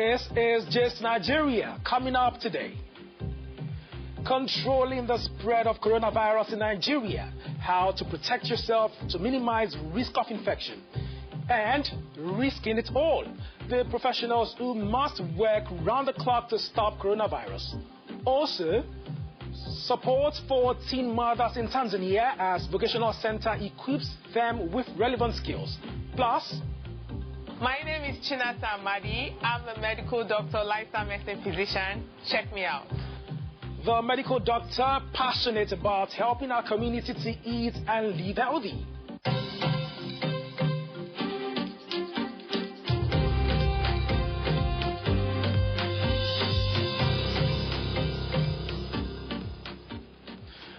This is Just Nigeria coming up today. Controlling the spread of coronavirus in Nigeria, how to protect yourself to minimize risk of infection, and risking it all, the professionals who must work round the clock to stop coronavirus. Also, support for teen mothers in Tanzania as Vocational Center equips them with relevant skills. Plus, my name is Chinasa Amadi. I'm a medical doctor, lifestyle medicine physician. Check me out. The medical doctor passionate about helping our community to eat and live healthy.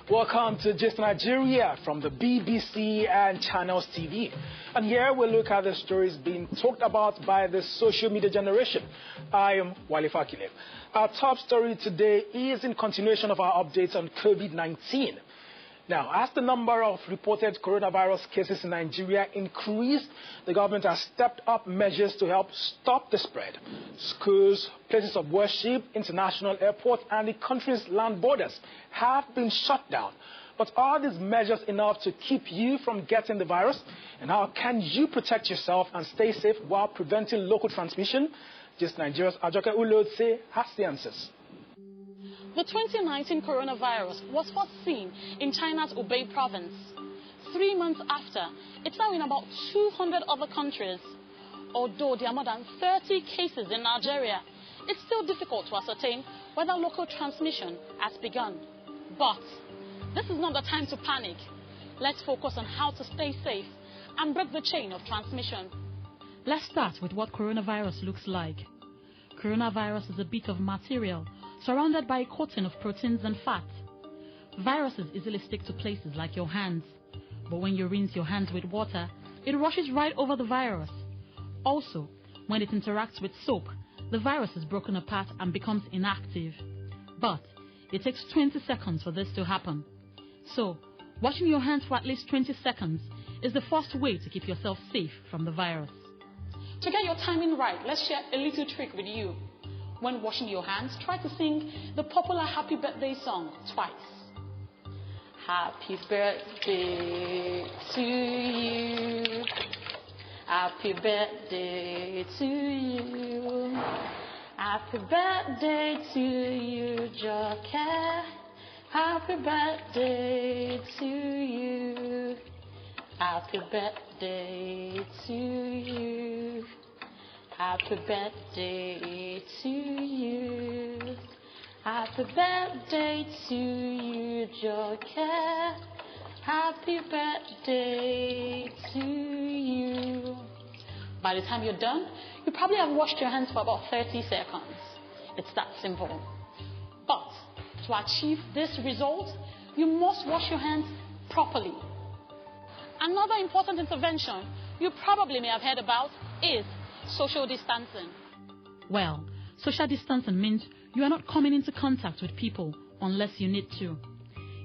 Welcome to Just Nigeria from the BBC and Channels TV. And here we look at the stories being talked about by the social media generation. I am Wale Fakile. Our top story today is in continuation of our updates on COVID-19. Now, as the number of reported coronavirus cases in Nigeria increased, the government has stepped up measures to help stop the spread. Schools, places of worship, international airports, and the country's land borders have been shut down. But are these measures enough to keep you from getting the virus? And how can you protect yourself and stay safe while preventing local transmission? Just Nigeria's Ajoke Ulodse has the answers. The 2019 coronavirus was first seen in China's Hubei province. 3 months after, it's now in about 200 other countries. Although there are more than 30 cases in Nigeria, it's still difficult to ascertain whether local transmission has begun. But this is not the time to panic. Let's focus on how to stay safe and break the chain of transmission. Let's start with what coronavirus looks like. Coronavirus is a bit of material surrounded by a coating of proteins and fat. Viruses easily stick to places like your hands, but when you rinse your hands with water, it rushes right over the virus. Also, when it interacts with soap, the virus is broken apart and becomes inactive. But it takes 20 seconds for this to happen. So, washing your hands for at least 20 seconds is the first way to keep yourself safe from the virus. To get your timing right, let's share a little trick with you. When washing your hands, try to sing the popular Happy Birthday song twice. Happy birthday to you. Happy birthday to you. Happy birthday to you, Joker. Happy birthday to you. Happy birthday to you. Happy birthday to you. Happy birthday to you, Joker. Happy birthday to you. By the time you're done, you probably have washed your hands for about 30 seconds. It's that simple. But to achieve this result, you must wash your hands properly. Another important intervention you probably may have heard about is social distancing. Well, social distancing means you are not coming into contact with people unless you need to.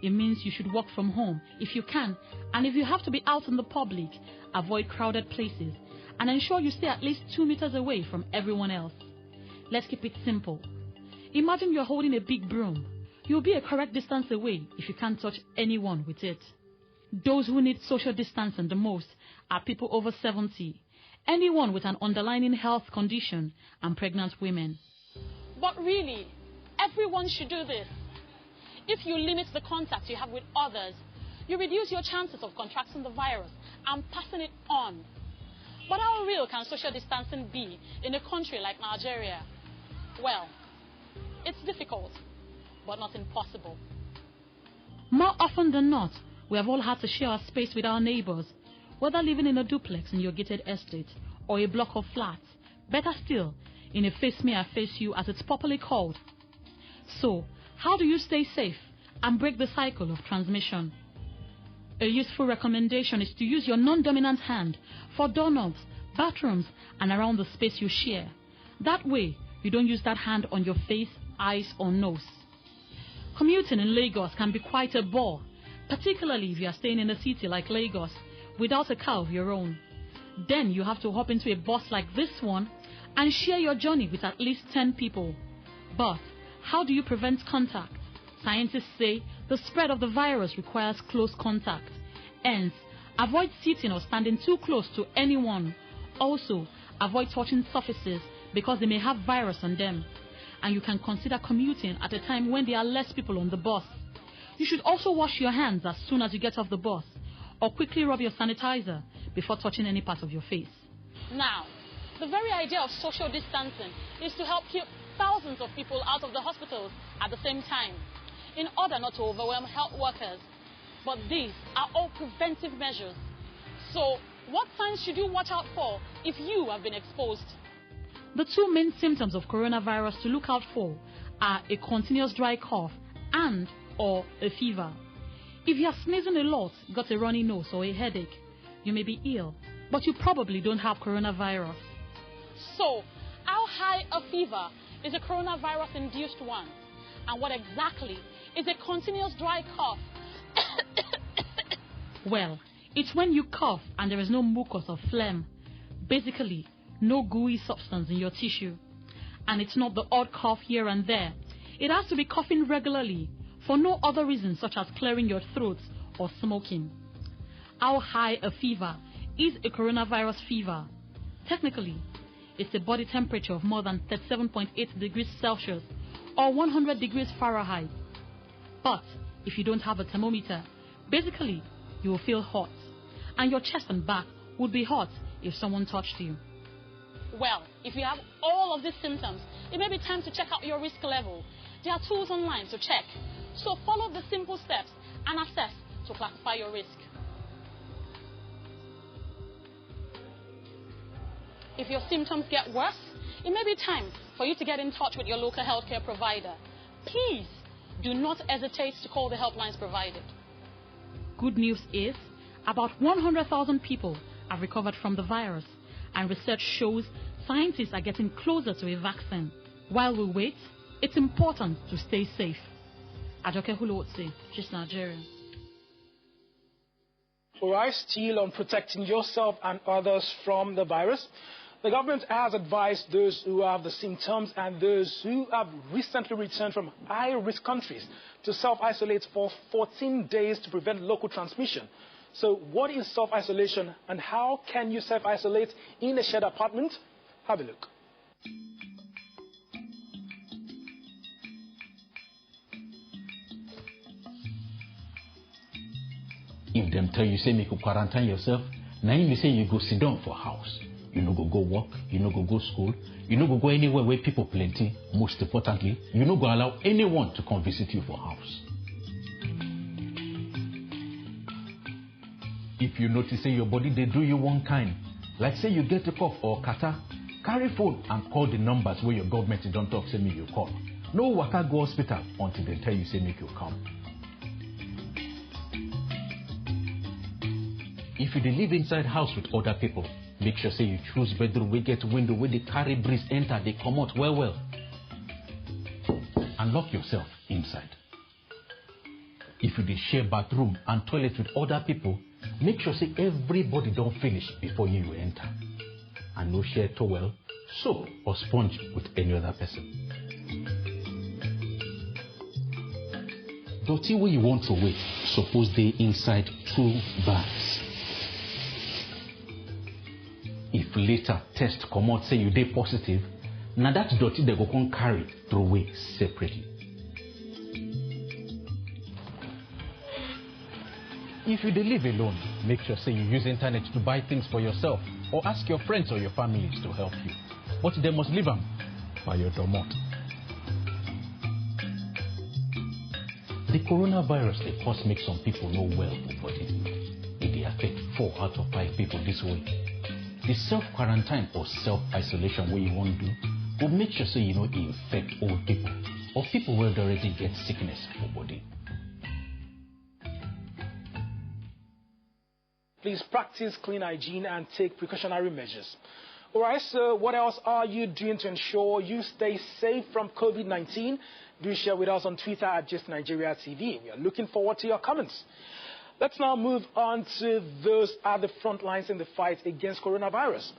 It means you should work from home if you can, and if you have to be out in the public, avoid crowded places and ensure you stay at least 2 meters away from everyone else. Let's keep it simple. Imagine you're holding a big broom. You'll be a correct distance away if you can't touch anyone with it. Those who need social distancing the most are people over 70, anyone with an underlying health condition, and pregnant women. But really, everyone should do this. If you limit the contact you have with others, you reduce your chances of contracting the virus and passing it on. But how real can social distancing be in a country like Nigeria? Well, it's difficult, but not impossible. More often than not, we have all had to share our space with our neighbors, whether living in a duplex in your gated estate or a block of flats, better still, in a face me I face you as it's popularly called. So, how do you stay safe and break the cycle of transmission? A useful recommendation is to use your non-dominant hand for doorknobs, bathrooms, and around the space you share. That way, you don't use that hand on your face, eyes, or nose. Commuting in Lagos can be quite a bore, particularly if you are staying in a city like Lagos without a car of your own. Then you have to hop into a bus like this one and share your journey with at least 10 people. But how do you prevent contact? Scientists say the spread of the virus requires close contact. Hence, avoid sitting or standing too close to anyone. Also, avoid touching surfaces because they may have virus on them. And you can consider commuting at a time when there are less people on the bus. You should also wash your hands as soon as you get off the bus, or quickly rub your sanitizer before touching any part of your face. Now, the very idea of social distancing is to help keep thousands of people out of the hospitals at the same time, in order not to overwhelm health workers. But these are all preventive measures. So, what signs should you watch out for if you have been exposed? The two main symptoms of coronavirus to look out for are a continuous dry cough and/or a fever. If you are sneezing a lot, got a runny nose or a headache, you may be ill, but you probably don't have coronavirus. So, how high a fever is a coronavirus-induced one? And what exactly is a continuous dry cough? Well, it's when you cough and there is no mucus or phlegm. Basically, no gooey substance in your tissue. And it's not the odd cough here and there. It has to be coughing regularly for no other reason such as clearing your throat or smoking. How high a fever is a coronavirus fever? Technically, it's a body temperature of more than 37.8 degrees Celsius or 100 degrees Fahrenheit. But if you don't have a thermometer, basically you will feel hot, and your chest and back would be hot if someone touched you. Well, if you have all of these symptoms, it may be time to check out your risk level. There are tools online to check. So follow the simple steps and assess to classify your risk. If your symptoms get worse, it may be time for you to get in touch with your local healthcare provider. Please do not hesitate to call the helplines provided. Good news is, about 100,000 people have recovered from the virus, and research shows scientists are getting closer to a vaccine. While we wait, it's important to stay safe. Ajoke Hulotse, just Nigeria. Alright, still on protecting yourself and others from the virus. The government has advised those who have the symptoms and those who have recently returned from high-risk countries to self-isolate for 14 days to prevent local transmission. So what is self-isolation and how can you self-isolate in a shared apartment? Have a look. If them tell you say make you quarantine yourself, now you say you go sit down for house. You no go work, you no go school, you no go anywhere where people plenty. Most importantly, you no go allow anyone to come visit you for house. If you notice say your body they do you one kind, like say you get a cough or catarrh, carry phone and call the numbers where your government don't talk say me you call. No waka go hospital until they tell you say make you come. If you live inside house with other people, make sure say you choose bedroom we get window where they carry breeze enter, they come out well. And lock yourself inside. If you share bathroom and toilet with other people, make sure say everybody don't finish before you enter. And no share towel, soap or sponge with any other person. Dirty way you want to wait, suppose they inside 2 bags. If later test come out say you dey positive, now that dirty they go come carry throw away separately. If you dey live alone, make sure say you use internet to buy things for yourself or ask your friends or your families to help you. But they must leave them by your domot. The coronavirus they cause make some people no well for body. It dey affect 4 out of 5 people this way. The self-quarantine or self-isolation where you want to do will make sure so you don't infect old people or people who already get sickness for body. Please practice clean hygiene and take precautionary measures. Alright, so what else are you doing to ensure you stay safe from COVID-19? Do share with us on Twitter at Just Nigeria TV. We are looking forward to your comments. Let's now move on to those at the front lines in the fight against coronavirus.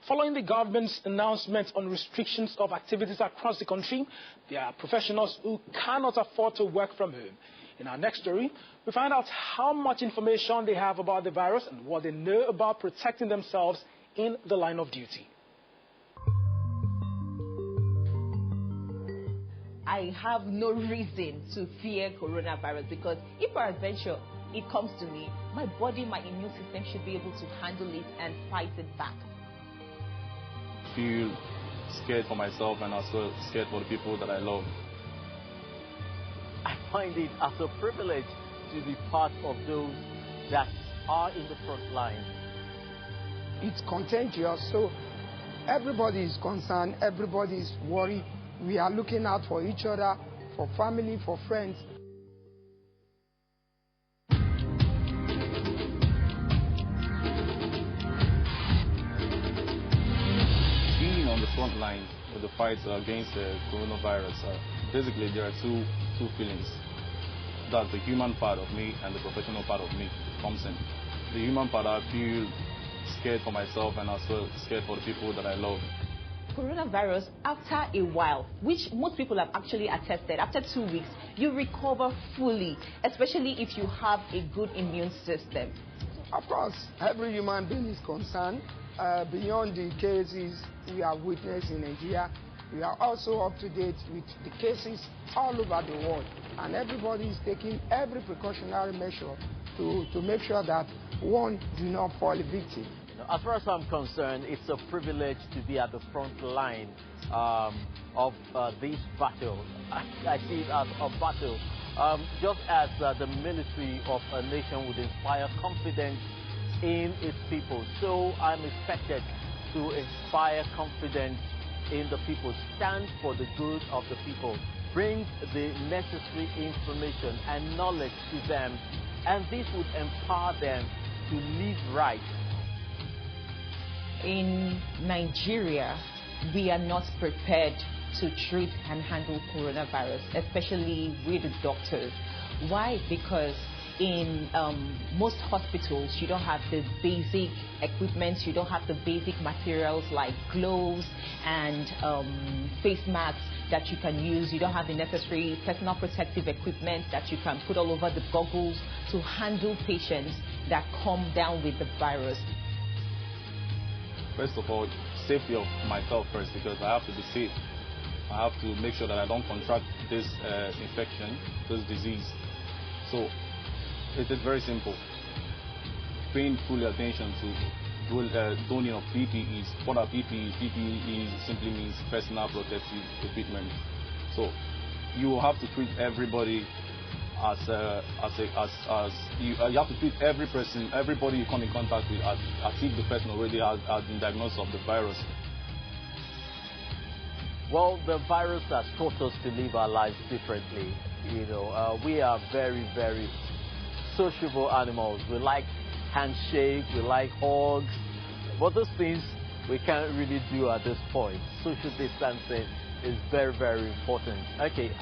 Following the government's announcement on restrictions of activities across the country, there are professionals who cannot afford to work from home. In our next story, we find out how much information they have about the virus and what they know about protecting themselves in the line of duty. I have no reason to fear coronavirus because if peradventure it comes to me, my body, my immune system should be able to handle it and fight it back. I feel scared for myself and also scared for the people that I love. I find it as a privilege to be part of those that are in the front line. It's contagious, so everybody is concerned, everybody is worried. We are looking out for each other, for family, for friends. Being on the front line with the fight against the coronavirus, basically there are two feelings. That's the human part of me and the professional part of me comes in. The human part, I feel scared for myself and also scared for the people that I love. Coronavirus, after a while, which most people have actually attested, after 2 weeks, you recover fully, especially if you have a good immune system. Of course, every human being is concerned. Beyond the cases we have witnessed in Nigeria, we are also up to date with the cases all over the world. And everybody is taking every precautionary measure to make sure that one do not fall a victim. As far as I'm concerned, it's a privilege to be at the front line of this battle. I see it as a battle. Just as the military of a nation would inspire confidence in its people, so I'm expected to inspire confidence in the people, stand for the good of the people, bring the necessary information and knowledge to them, and this would empower them to live right. In Nigeria, we are not prepared to treat and handle coronavirus, especially with the doctors. Why? Because in most hospitals, you don't have the basic equipment, you don't have the basic materials like gloves and face masks that you can use. You don't have the necessary personal protective equipment that you can put all over the goggles to handle patients that come down with the virus. First of all, safety of myself first, because I have to be safe. I have to make sure that I don't contract this infection, this disease. So it is very simple. Paying full attention to donning of PPEs. What are PPEs? PPE simply means personal protective equipment. So you have to treat everybody you have to treat every person, everybody you come in contact with as if the person already has been diagnosed of the virus. Well, the virus has taught us to live our lives differently. You know, we are very, very sociable animals. We like handshake, we like hugs, but those things we can't really do at this point. Social distancing is very, very important. Okay,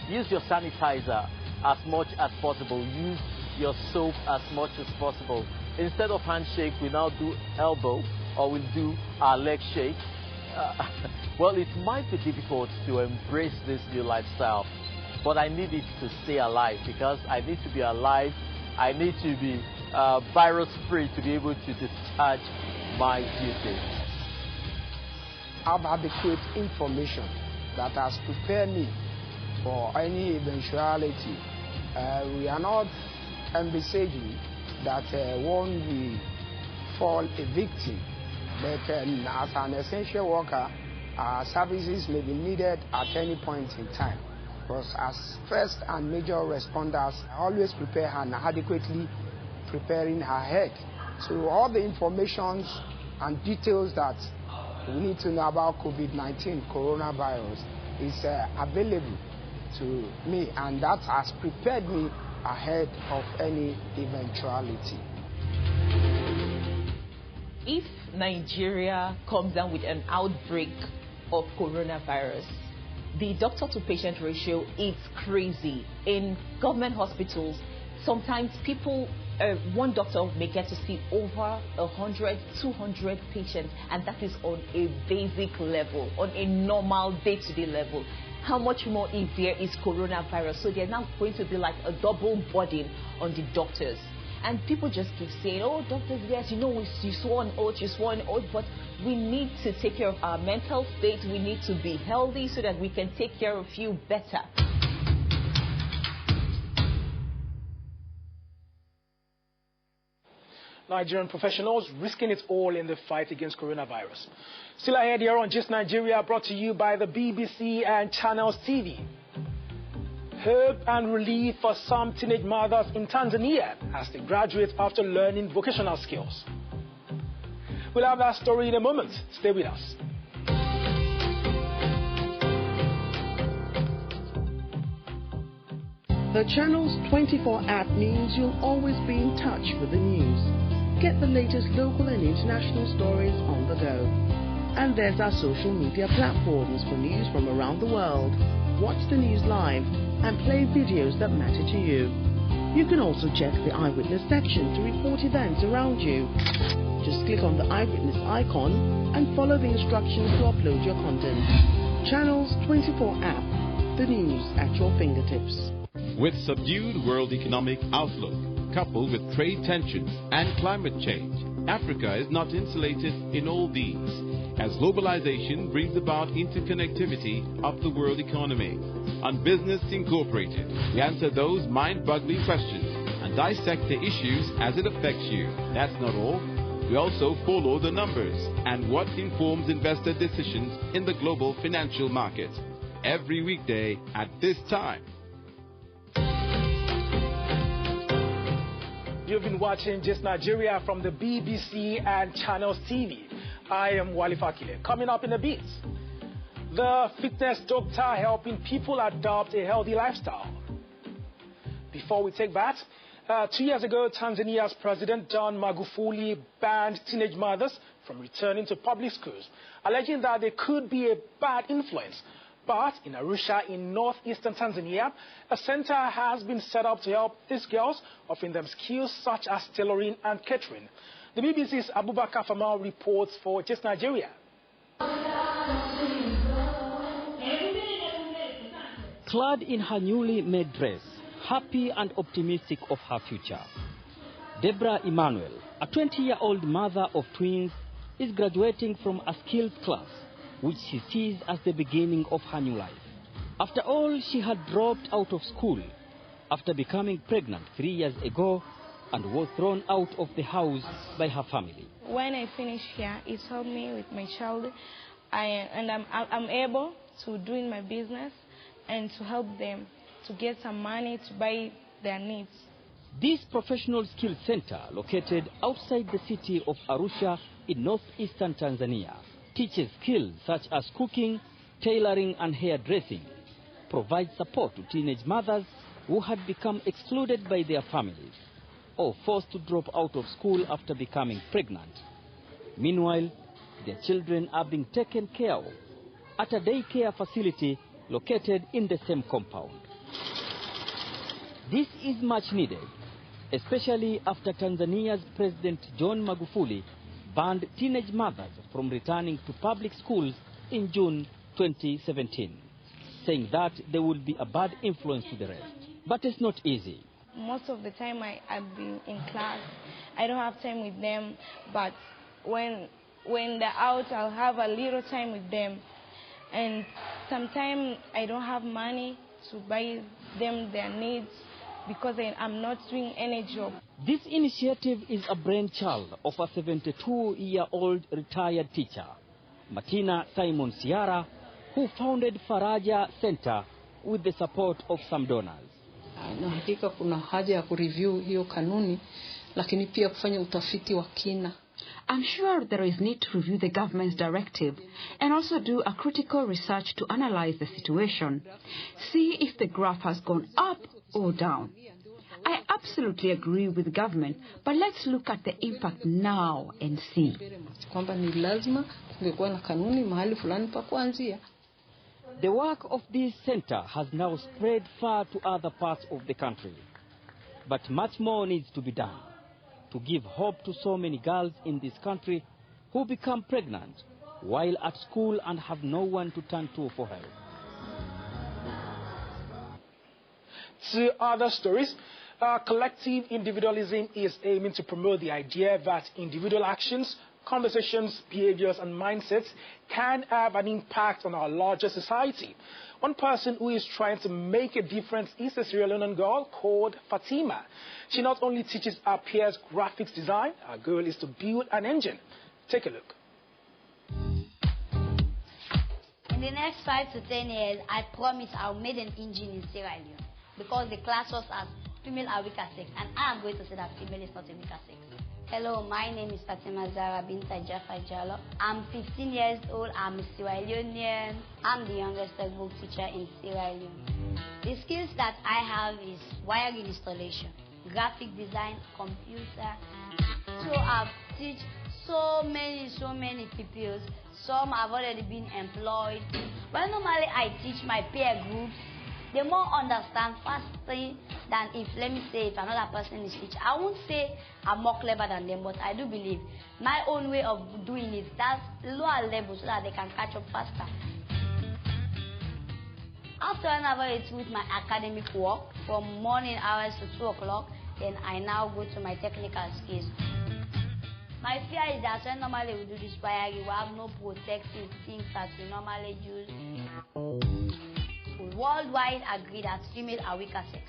use your sanitizer as much as possible. Use your soap as much as possible. Instead of handshake, we now do elbow, or we'll do our leg shake. Well, it might be difficult to embrace this new lifestyle, but I need it to stay alive, because I need to be alive. I need to be virus-free to be able to discharge my duty. I have adequate information that has prepared me for any eventuality. We are not envisaging that one will fall a victim, but as an essential worker, our services may be needed at any point in time. Because as first and major responders, always prepare and adequately preparing ahead. So all the information and details that we need to know about COVID-19, coronavirus, is available to me, and that has prepared me ahead of any eventuality. If Nigeria comes down with an outbreak of coronavirus, the doctor-to-patient ratio is crazy. In government hospitals, sometimes people one doctor may get to see over 100, 200 patients, and that is on a basic level, on a normal day-to-day level. How much more if there is coronavirus? So they're now going to be like a double burden on the doctors. And people just keep saying, oh, doctors, yes, you know, you swore an oath, but we need to take care of our mental state. We need to be healthy so that we can take care of you better. Nigerian professionals risking it all in the fight against coronavirus. Still ahead here on Just Nigeria, brought to you by the BBC and Channels TV. Hope and relief for some teenage mothers in Tanzania as they graduate after learning vocational skills. We'll have that story in a moment. Stay with us. The Channels 24 app means you'll always be in touch with the news. Get the latest local and international stories on the go. And there's our social media platforms for news from around the world. Watch the news live and play videos that matter to you. You can also check the eyewitness section to report events around you. Just click on the eyewitness icon and follow the instructions to upload your content. Channels 24 app, the news at your fingertips. With subdued world economic outlook, coupled with trade tensions and climate change, Africa is not insulated in all these, as globalization brings about interconnectivity of the world economy. On Business Incorporated, we answer those mind-boggling questions and dissect the issues as it affects you. That's not all. We also follow the numbers and what informs investor decisions in the global financial market. Every weekday at this time. You've been watching Just Nigeria from the BBC and Channels TV. I am Walifakile. Coming up in a bit, the fitness doctor helping people adopt a healthy lifestyle. Before we take that, 2 years ago, Tanzania's President John Magufuli banned teenage mothers from returning to public schools, alleging that they could be a bad influence. But in Arusha, in northeastern Tanzania, a center has been set up to help these girls, offering them skills such as tailoring and catering. The BBC's Abubakar Famal reports for Just Nigeria. Clad in her newly made dress, happy and optimistic of her future, Deborah Emmanuel, a 20-year-old mother of twins, is graduating from a skills class, which she sees as the beginning of her new life. After all, she had dropped out of school after becoming pregnant 3 years ago and was thrown out of the house by her family. When I finished here, it helped me with my child, I'm able to do in my business and to help them to get some money to buy their needs. This professional skills center, located outside the city of Arusha in northeastern Tanzania, teaches skills such as cooking, tailoring and hairdressing, provides support to teenage mothers who had become excluded by their families or forced to drop out of school after becoming pregnant. Meanwhile, their children are being taken care of at a daycare facility located in the same compound. This is much needed, especially after Tanzania's President John Magufuli banned teenage mothers from returning to public schools in June 2017, saying that they would be a bad influence to the rest. But it's not easy. Most of the time I've been in class. I don't have time with them, but when they're out, I'll have a little time with them. And sometimes I don't have money to buy them their needs because I'm not doing any job. This initiative is a brainchild of a 72-year-old retired teacher, Martina Simon Ciara, who founded Faraja Center with the support of some donors. Na hakika kuna haja ya kureview hiyo kanuni, lakini pia kufanya utafiti wa kina. I'm sure there is need to review the government's directive and also do a critical research to analyze the situation, see if the graph has gone up or down. I absolutely agree with the government, but let's look at the impact now and see. Kwamba ni lazima kungekuwa na kanuni mahali fulani pa kuanzia. The work of this center has now spread far to other parts of the country. But much more needs to be done to give hope to so many girls in this country who become pregnant while at school and have no one to turn to for help. To other stories, collective individualism is aiming to promote the idea that individual actions, conversations, behaviors, and mindsets can have an impact on our larger society. One person who is trying to make a difference is a Sierra Leonean girl called Fatima. She not only teaches her peers graphics design, her goal is to build an engine. Take a look. In the next 5 to 10 years, I promise I'll make an engine in Sierra Leone because the class was as female are weaker sex, and I'm going to say that female is not a weaker sex. Hello, my name is Fatima Zara Binta Jaffa Jallo. I'm 15 years old. I'm a Sierra Leonean. I'm the youngest textbook teacher in Sierra Leone. The skills that I have is wiring installation, graphic design, computer. So I've teach so many pupils. Some have already been employed. Well, normally I teach my peer groups. They more understand faster than if, let me say, if another person is teaching. I won't say I'm more clever than them, but I do believe my own way of doing it, that's lower level so that they can catch up faster. After I evaluate with my academic work, from morning hours to 2 o'clock, then I now go to my technical skills. My fear is that when normally we do this wiring, we have no protective things that we normally use. We worldwide agree that female are weaker sex.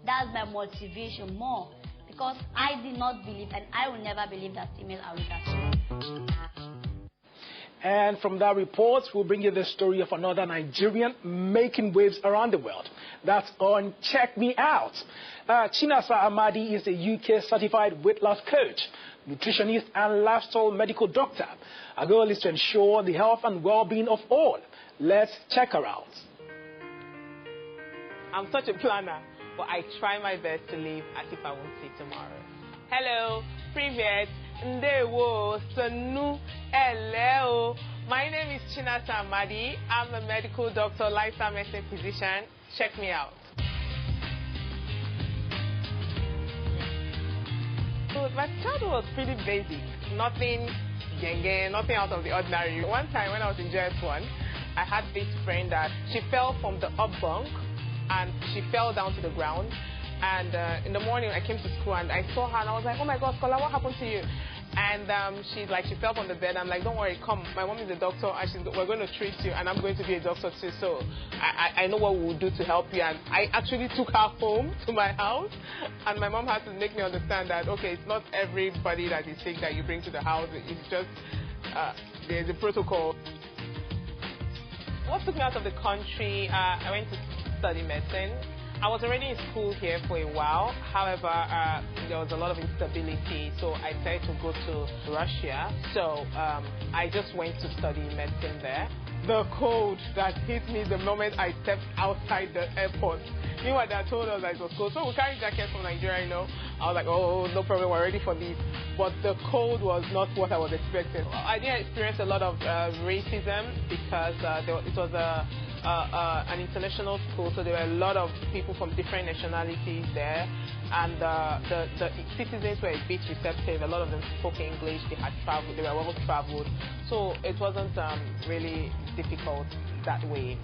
That's my motivation more, because I did not believe, and I will never believe, that female are weaker sex. And from that report, we'll bring you the story of another Nigerian making waves around the world. That's on Check Me Out. Chinasa Amadi is a UK certified weight loss coach, nutritionist, and lifestyle medical doctor. Our goal is to ensure the health and well-being of all. Let's check her out. I'm such a planner, but I try my best to live as if I won't see tomorrow. Hello, привет, ndewo, sanu, hello. My name is Chinasa Amadi. I'm a medical doctor, lifestyle medicine physician. Check me out. So my childhood was pretty basic. Nothing out of the ordinary. One time when I was in JS1, I had this friend that she fell from the up bunk and she fell down to the ground. And in the morning I came to school and I saw her and I was like, oh my God, Scholar, what happened to you? And she's like, she fell from the bed. I'm like, don't worry, come. My mom is a doctor and we're going to treat you, and I'm going to be a doctor too. So I know what we will do to help you. And I actually took her home to my house, and my mom had to make me understand that, okay, it's not everybody that is sick that you bring to the house. It's just, there's a protocol. What took me out of the country? I went to study medicine. I was already in school here for a while. However, there was a lot of instability, so I decided to go to Russia. So I just went to study medicine there. The cold that hit me the moment I stepped outside the airport. Meanwhile, they told us that it was cold. So we carried jackets from Nigeria, you know. I was like, oh, no problem, we're ready for this. But the cold was not what I was expecting. I didn't experience a lot of racism because it was an international school, so there were a lot of people from different nationalities there, and the citizens were a bit receptive. A lot of them spoke English. They had traveled. They were well traveled, so it wasn't really difficult that way.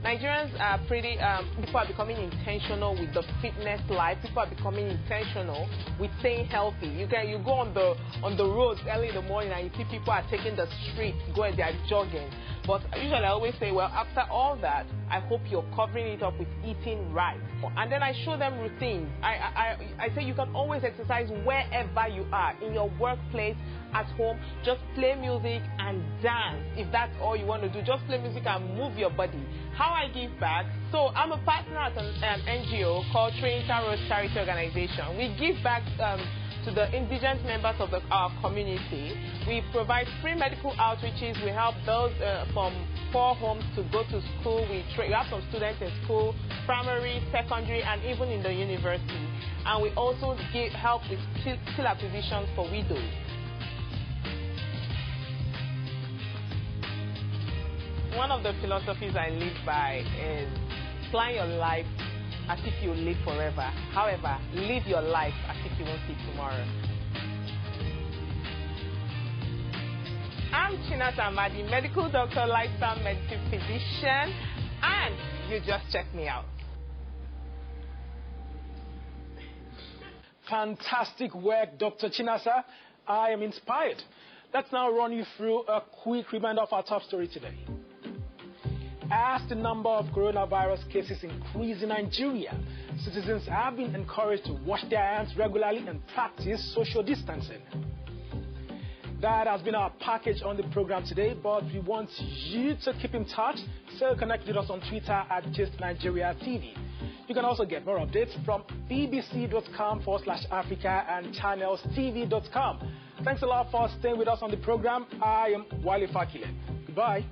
Nigerians are pretty, people are becoming intentional with the fitness life. People are becoming intentional with staying healthy. You go on the roads early in the morning and you see people are taking the streets, going, they are jogging. But usually I always say, well, after all that, I hope you're covering it up with eating right. And then I show them routines. I say you can always exercise wherever you are, in your workplace, at home. Just play music and dance. If that's all you want to do, just play music and move your body. How I give back? So I'm a partner at an NGO called Trinita Rose Charity Organization. We give back to the indigent members of our community. We provide free medical outreaches. We help those from poor homes to go to school. We have some students in school, primary, secondary, and even in the university. And we also help with skill acquisitions for widows. One of the philosophies I live by is plan your life as if you live forever. However, live your life as if you won't see tomorrow. I'm Chinasa Amadi, medical doctor, lifestyle medicine physician, and you just checked me out. Fantastic work, Dr. Chinasa. I am inspired. Let's now run you through a quick reminder of our top story today. As the number of coronavirus cases increase in Nigeria, citizens have been encouraged to wash their hands regularly and practice social distancing. That has been our package on the program today, but we want you to keep in touch, so connect with us on Twitter at GistNigeriaTV. You can also get more updates from bbc.com/Africa and channelstv.com. Thanks a lot for staying with us on the program. I am Wale Fakile. Goodbye.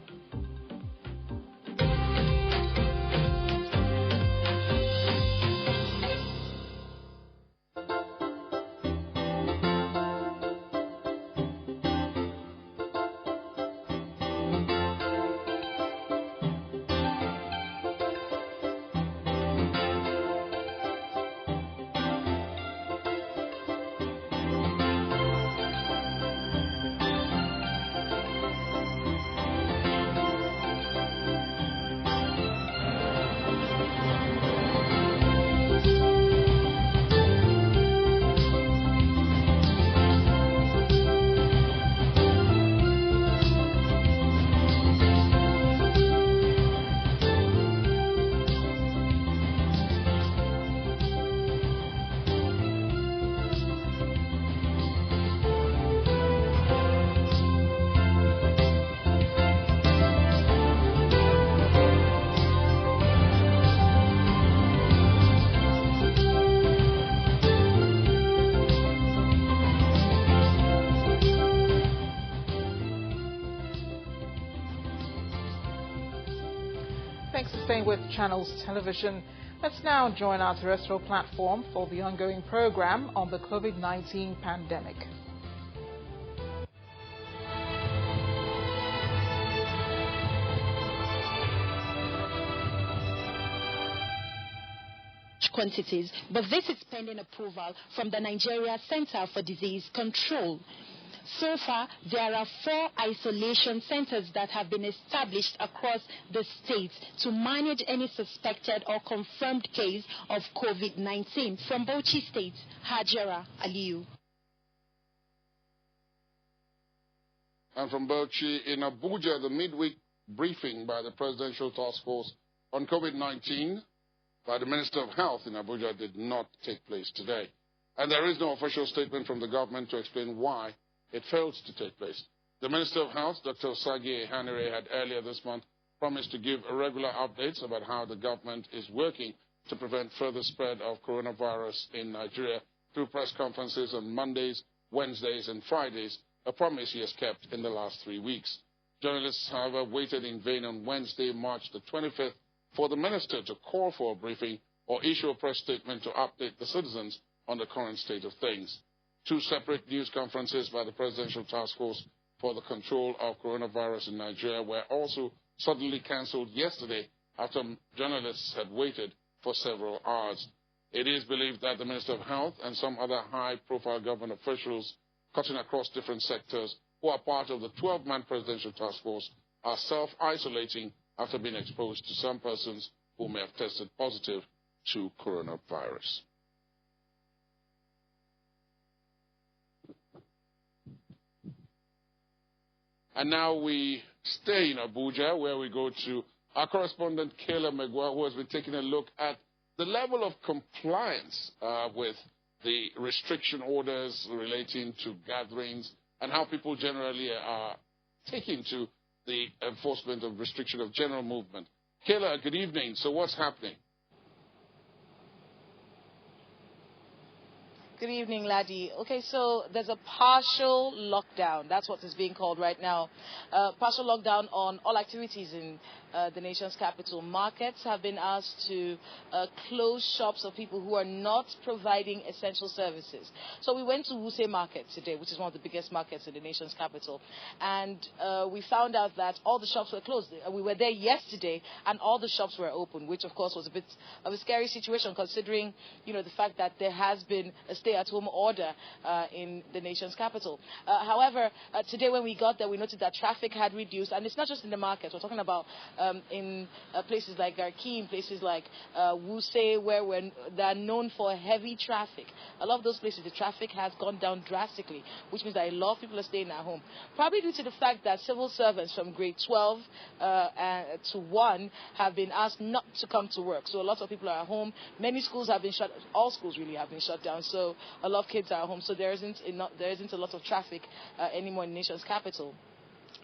Thanks for staying with Channels Television. Let's now join our terrestrial platform for the ongoing program on the COVID-19 pandemic. Quantities, but this is pending approval from the Nigeria Center for Disease Control. So far, there are 4 isolation centers that have been established across the states to manage any suspected or confirmed case of COVID-19. From Bauchi State, Hajara Aliyu. And from Bauchi, in Abuja, the midweek briefing by the Presidential Task Force on COVID-19 by the Minister of Health in Abuja did not take place today. And there is no official statement from the government to explain why it failed to take place. The Minister of Health, Dr. Osagie Ehanire, had earlier this month promised to give regular updates about how the government is working to prevent further spread of coronavirus in Nigeria through press conferences on Mondays, Wednesdays, and Fridays, a promise he has kept in the last 3 weeks. Journalists, however, waited in vain on Wednesday, March the 25th, for the minister to call for a briefing or issue a press statement to update the citizens on the current state of things. 2 separate news conferences by the Presidential Task Force for the Control of Coronavirus in Nigeria were also suddenly cancelled yesterday after journalists had waited for several hours. It is believed that the Minister of Health and some other high-profile government officials cutting across different sectors who are part of the 12-man Presidential Task Force are self-isolating after being exposed to some persons who may have tested positive to coronavirus. And now we stay in Abuja, where we go to our correspondent, Kayla Megwa, who has been taking a look at the level of compliance with the restriction orders relating to gatherings and how people generally are taking to the enforcement of restriction of general movement. Kayla, good evening. So what's happening? Good evening, Laddie. Okay, so there's a partial lockdown. That's what is being called right now. Partial lockdown on all activities in the nation's capital. Markets have been asked to close shops of people who are not providing essential services. So we went to Wuse Market today, which is one of the biggest markets in the nation's capital, and we found out that all the shops were closed. We were there yesterday, and all the shops were open, which of course was a bit of a scary situation, considering, you know, the fact that there has been a stay-at-home order in the nation's capital. However, today when we got there, we noted that traffic had reduced, and it's not just in the market. We're talking about in places like Garki, in places like Wuse, where they're known for heavy traffic. A lot of those places, the traffic has gone down drastically, which means that a lot of people are staying at home. Probably due to the fact that civil servants from grade 12 to 1 have been asked not to come to work. So a lot of people are at home. Many schools have been shut. All schools really have been shut down. So a lot of kids are at home. So there isn't a lot of traffic anymore in the nation's capital.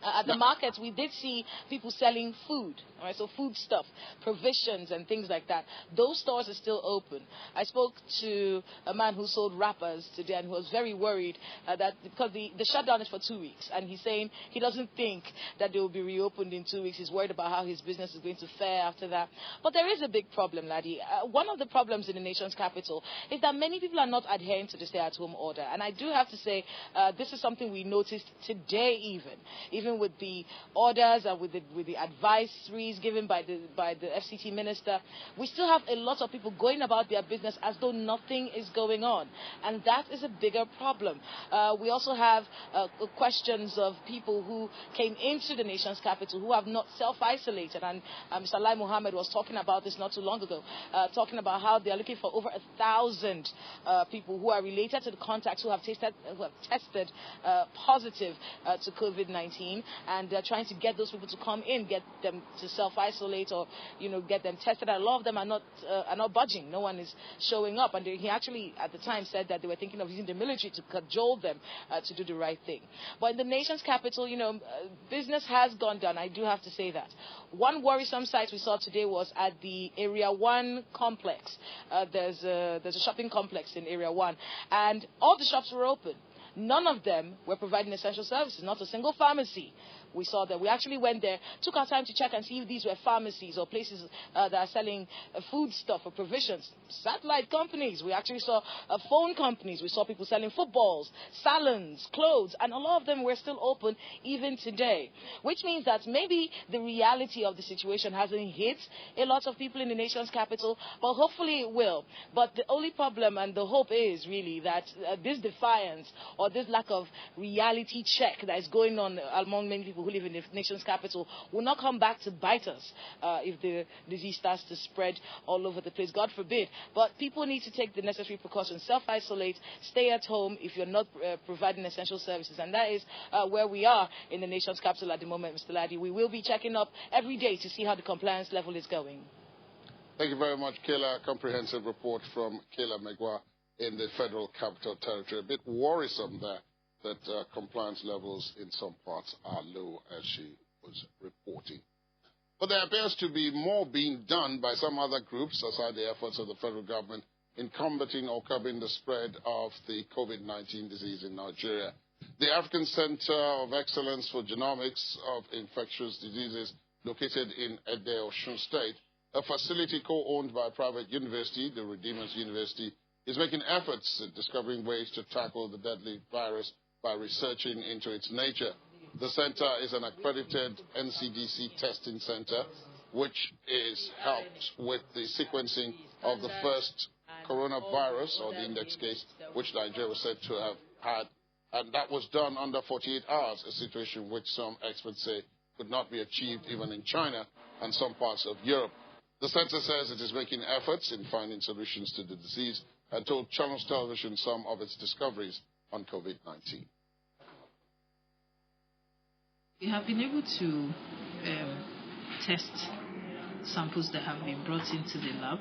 At the markets, we did see people selling food, all right, so food stuff, provisions and things like that. Those stores are still open. I spoke to a man who sold wrappers today, and who was very worried that because the shutdown is for 2 weeks, and he's saying he doesn't think that they will be reopened in 2 weeks. He's worried about how his business is going to fare after that. But there is a big problem, Laddie. One of the problems in the nation's capital is that many people are not adhering to the stay-at-home order. And I do have to say, this is something we noticed today even with the orders and with the advisories given by the FCT minister. We still have a lot of people going about their business as though nothing is going on, and that is a bigger problem. We also have questions of people who came into the nation's capital who have not self-isolated, and Mr. Lai Mohammed was talking about this not too long ago, talking about how they are looking for over 1,000 people who are related to the contacts who have tested positive to COVID-19. And they're trying to get those people to come in, get them to self-isolate, or get them tested. And a lot of them are not budging. No one is showing up. And he actually at the time said that they were thinking of using the military to cajole them to do the right thing. But in the nation's capital, business has gone down. I do have to say that. One worrisome sight we saw today was at the Area 1 complex. There's a shopping complex in Area 1, and all the shops were open. None of them were providing essential services, not a single pharmacy. We saw that. We actually went there, took our time to check and see if these were pharmacies or places that are selling food stuff or provisions. Satellite companies. We actually saw phone companies. We saw people selling footballs, salons, clothes, and a lot of them were still open even today. Which means that maybe the reality of the situation hasn't hit a lot of people in the nation's capital, but hopefully it will. But the only problem and the hope is really that this defiance or this lack of reality check that is going on among many people who live in the nation's capital will not come back to bite us if the disease starts to spread all over the place. God forbid. But people need to take the necessary precautions, self-isolate, stay at home if you're not providing essential services. And that is where we are in the nation's capital at the moment, Mr. Laddie. We will be checking up every day to see how the compliance level is going. Thank you very much, Kayla. Comprehensive report from Kayla Megwa in the Federal Capital Territory. A bit worrisome there that compliance levels in some parts are low, as she was reporting. But there appears to be more being done by some other groups aside the efforts of the federal government in combating or curbing the spread of the COVID-19 disease in Nigeria. The African Center of Excellence for Genomics of Infectious Diseases, located in Ede, Osun State, a facility co-owned by a private university, the Redeemers University, is making efforts at discovering ways to tackle the deadly virus by researching into its nature. The center is an accredited NCDC testing center, which is helped with the sequencing of the first coronavirus, or the index case, which Nigeria was said to have had. And that was done under 48 hours, a situation which some experts say could not be achieved even in China and some parts of Europe. The center says it is making efforts in finding solutions to the disease and told Channels Television some of its discoveries on COVID-19. We have been able to test samples that have been brought into the lab